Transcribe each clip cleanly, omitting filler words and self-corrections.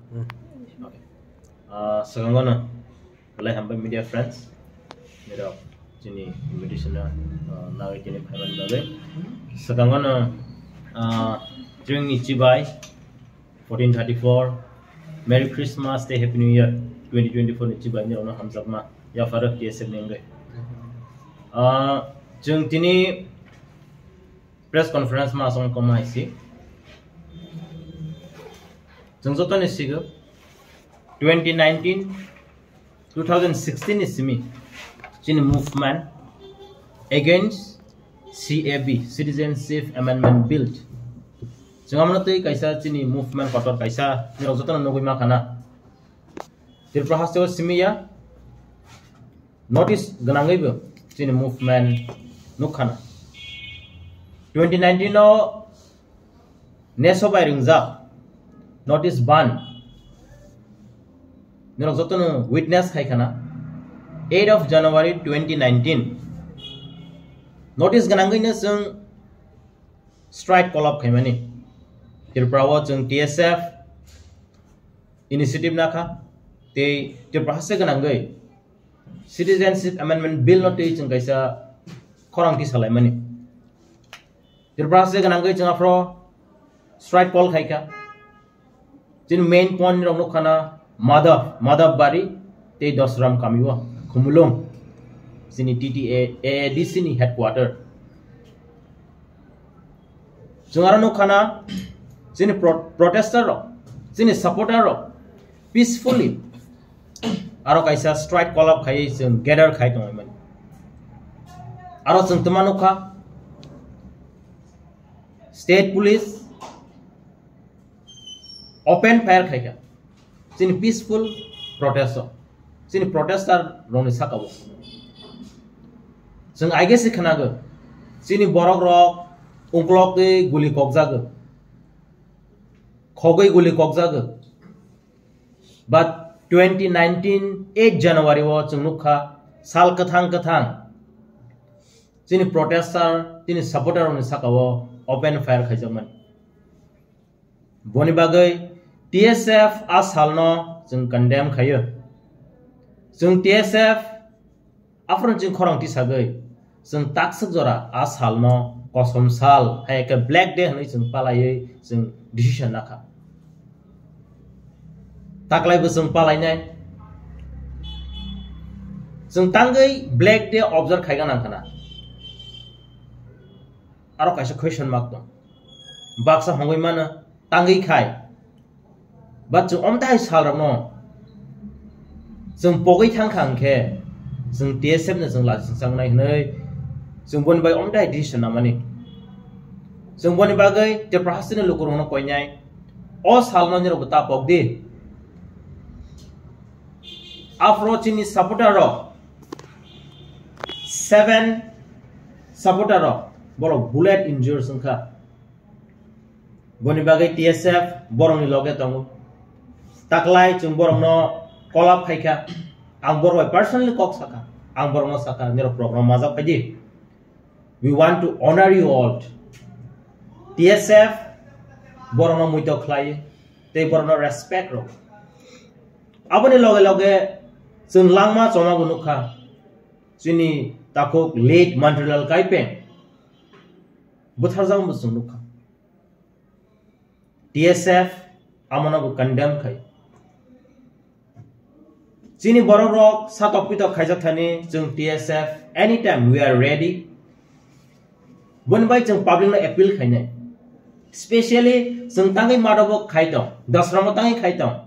Okay. Sekarang na, mulai hampa media friends, mera sini invitation na naga kini payment bagai. Sekarang na, during Ichibai 1434, Merry Christmas, Day Happy New Year 2024 Ichibai ni orang hamzak ma ya farak dia sebenarnya. Jeng tini press conference ma asal koma isi. Jengsotan isi ke 2016 isimi Chin movement against CAB Citizenship Amendment Bill. Jangan mengerti kaisa Chin movement kotor kaisa jengsotan nunggu makana. Terprahasio simi ya notice ganangai be Chin movement nukana. 2019 no neso by ringza notice ban nirok jotono witness khaikana 8 of January 2019 notice ganangai na jeng strike call up khaimani tirprawo jeng TSF initiative nakha te tirprahase ganangai citizenship amendment bill no te jeng kaisa khorang ti salaimani tirprahase ganangai jeng afro strike call khaika Jin main point rong nukana Madhav Bari te dosram kamiwa Khumulong sini TTA AADC ni headquarter Jungara nukana sini protester ro sini supporter ro peacefully aro kaisa strike call up khai jeng gather khai tong man aro jeng temanuka state police open fire khaika sini peaceful protester sini protester rongni sakabo jeng aige se khanago sini borok rok ungklok ge guli kokjago khogoi guli kokjago but 2019 8 January wo jeng nukha sal kathang sini protester sini supporter rongni sakabo open fire khaijaman boni bagai TSF asalno jeng condemn khayo jeng TSF afron jeng khorang ti sagai jeng taksak jora asalno kosom sal hai ka black day hanai jeng palai jeng decision nakha taklai bu jeng palai nai jeng tangai black day observe khaiga nangkana aro kaisa question mark dong baksa hongoi mana tangai khai but jeng omdai salramo jeng pogai thangkhang khe jeng TSF na jeng lajing sangnai hnai jeng boni bai omdai decision namani jeng boni bagai te prahasina lukurong no koinai o salno ni robta pokdi afro chini supporter ro 7 supporter ro boro bullet injury sangkha boni bagai TSF borong ni loge tongo taklai jeng borong no call up khaika ang borong personally kok saka ang borong no saka nero program majak phaidi we want to honor you all TSF borong no muito khlai te borong no respect ro aboni loge jeng langma choma gunukha chini takok late material kaipeng butharjang bujung nukha TSF amona bu condemn khai Chini borok rok satok pitok khaijak thani jeng TSF anytime we are ready bonbai jeng public no appeal khainai especially jeng tangai madabo khaitong dasramo tangai khaitong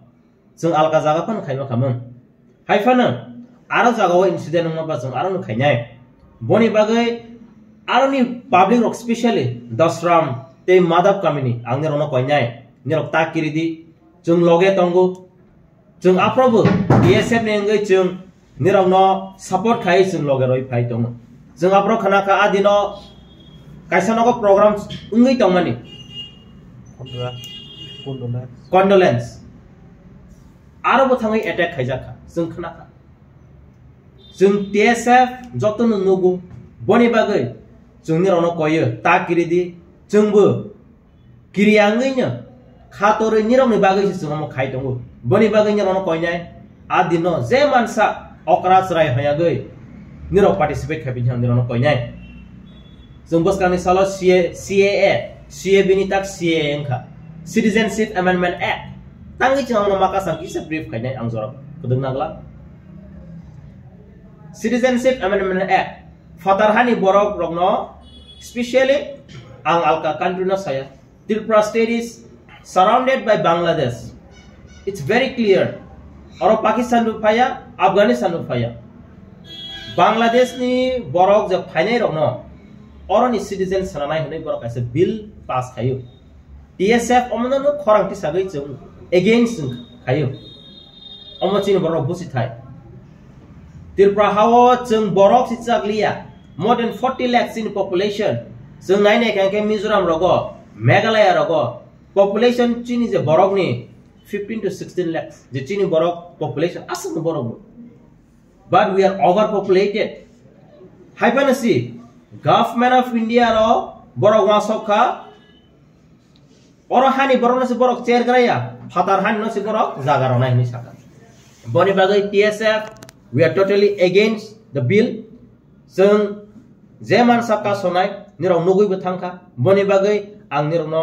jeng alka jaga pan khaiba khamung haifana aro jaga o incident ma ba jeng aro no khainai boni bagai aro ni public rok especially dasram te madab kamini angner ono koinai nirok takiri di jeng loge tongo jeng aprobo TSF ne ngai jeng nirok no support khai jeng loge roi phai tongo jeng apro khana ka adino kaisa no program ngai tongmani condolence aro bo thangai attack khaijaka jeng khana ka jeng TSF jotono nugu boni bagai jeng nirok no koyo takiri di jengbo kiri angai nya khatori nirok ni bagai si sungo khai tongo boni bagai ni rono koinai adino je mansa okra srai hayagoi nirok participate khabi jang rono koinai जों बसकानि सालो CAA बिनि ताक CAA एंखा Citizenship Amendment Act tangi changno maka sang kisa brief khainai ang jorok kudung nagla Citizenship Amendment Act fatarhani borok rokno especially ang alka country no saya Tripura state is surrounded by Bangladesh. It's very clear oro Pakistan du phaya Afghanistan du phaya Bangladesh ni borok je phainai rokno Orang citizen sananai hunai borok kaisa bill pass khayo TSF omno no khorang ti sagai chung against khayo omo chin borok busi thai Tripura hawo chung borok si chaklia more than 40 lakhs in population chung nai nai kang Mizoram rogo Meghalaya rogo population chini je borok ni 15 to 16 lakhs je chini borok population asam borok but we are overpopulated hypanasi Government of India ro borok wasokha oro hani borok nasi borok chair garaya fatar hani nasi borok jaga rona hini saka boni bagai TSF we are totally against the bill जों जेमान saka sonai nirok nugui bethangka boni bagai ang nirok no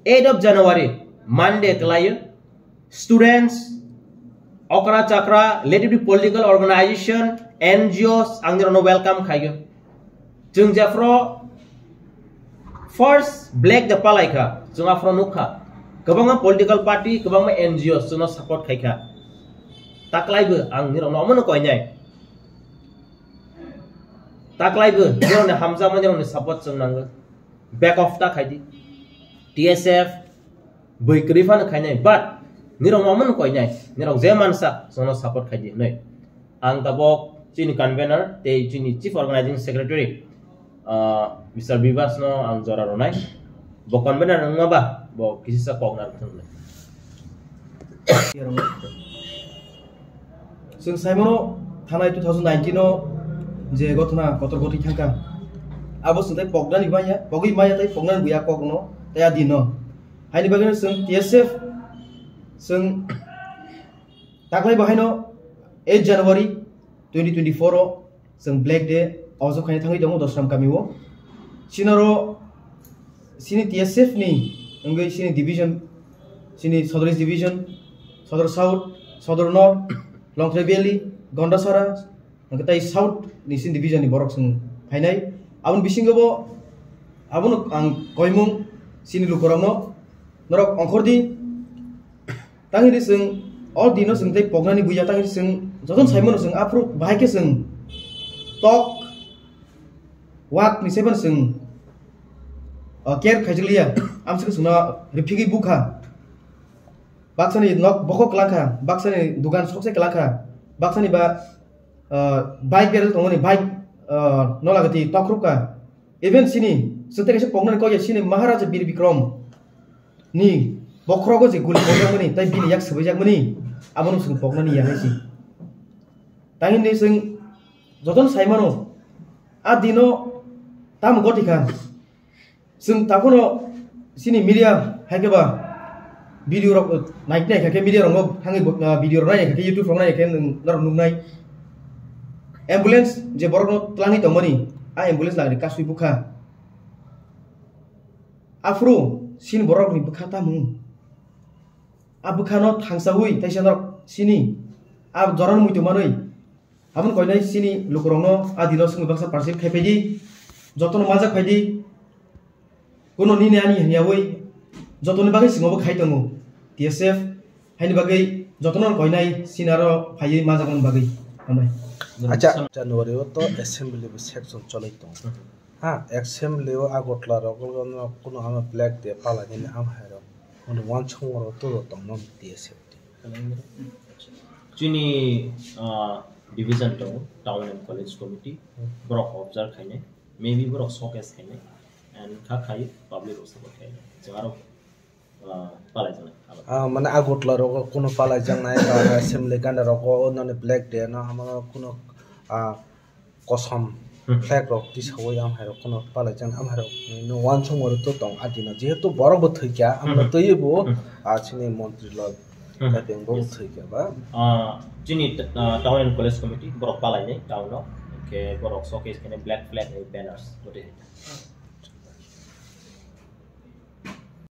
8 of January Monday kelayu students okra chakra let it be political organization NGOs ang nirok no welcome khayo Jung Jafro first black the palaika jung afro nukha kabang political party kabang NGO suno support khaika taklaibu ang nirong no mono koinai taklaibu nirong ne hamza mo nirong ne support jung nang back off ta khaidi TSF boikrifan khainai but nirong no mono koinai nirong zeman sa suno support khaidi nei ang tabok chini convener te chini chief organizing secretary Mr. Bibas no ang jora ronai bokon benar ngaba bo kisisa kognar thungle जों साइमनो थानाय 2019 no je gotna kotor goti thangka abo suntai pogdani baya pogi maya tai pognan buya kogno taya dino haini bagene जों TSF जों taklai bahino 8 January 2024 o जों black day also khaini thangi dong dosram kamiwo sinaro sini TSF ni ngai sini division sini Sodor division Sodor South Sodor North Longtray Valley Gondasara ngai South ni sini division ni borok sung phainai abun bisingobo abun ang koimung sini lukorangno norok ongkhordi tangi ni sung all dino sung tai pognani buya tangi sung joton saimon sung approve bahake sung tok wak ni seven sung care khajliya amsik suna rifigi bukha baksani nok boko klangkha baksani dugan sokse klangkha baksani ba bike ber tongoni bike nolagati tokrupka even sini sete kese pognan ko ya sini Maharaja Bir Bikram ni bokrogo je guli pogmani tai bini yak sebajak mani abon sung pognani ya haisi tangin ni sung joton saimano adino tam gotika sung takono sini media hageba video rok naik naik kake media rong hangi video naik kake YouTube rong naik kake nar nungnai ambulance je borno tlangi tomoni a ambulance lagi kasui buka afro sin borok ni buka tamu a buka no thangsahui taisanok sini a joran muitu manoi amon koinai sini lukurongno a dino sung baksa parsit khaipeji jotono majak phaidi kono ni ani hniawoi jotono bagai singobo khaitongo TSF haini bagai jotono koinai sinaro phai majakon bagai amai acha January to assembly section cholai tong ha assembly o agotla ro kono ama black de pala ni am hairo kono wan chongro to tong nom TSF chini division to town and college committee borok observe khaine maybe borok showcase khaine and kha khai public also khaine jaro palai jana mane agotla ro kono palai jangnai assembly ganda ro ko non black day no ama kono kosom flag rok ti sawai am hai rok kono palai jan am hai rok no wan chong ro to tong adina jehetu borok bo thikya am tei bo achini montri lal kapeng bo thikya ba jini town and college committee borok palai nei town no ke borok showcase kene black flag banners tote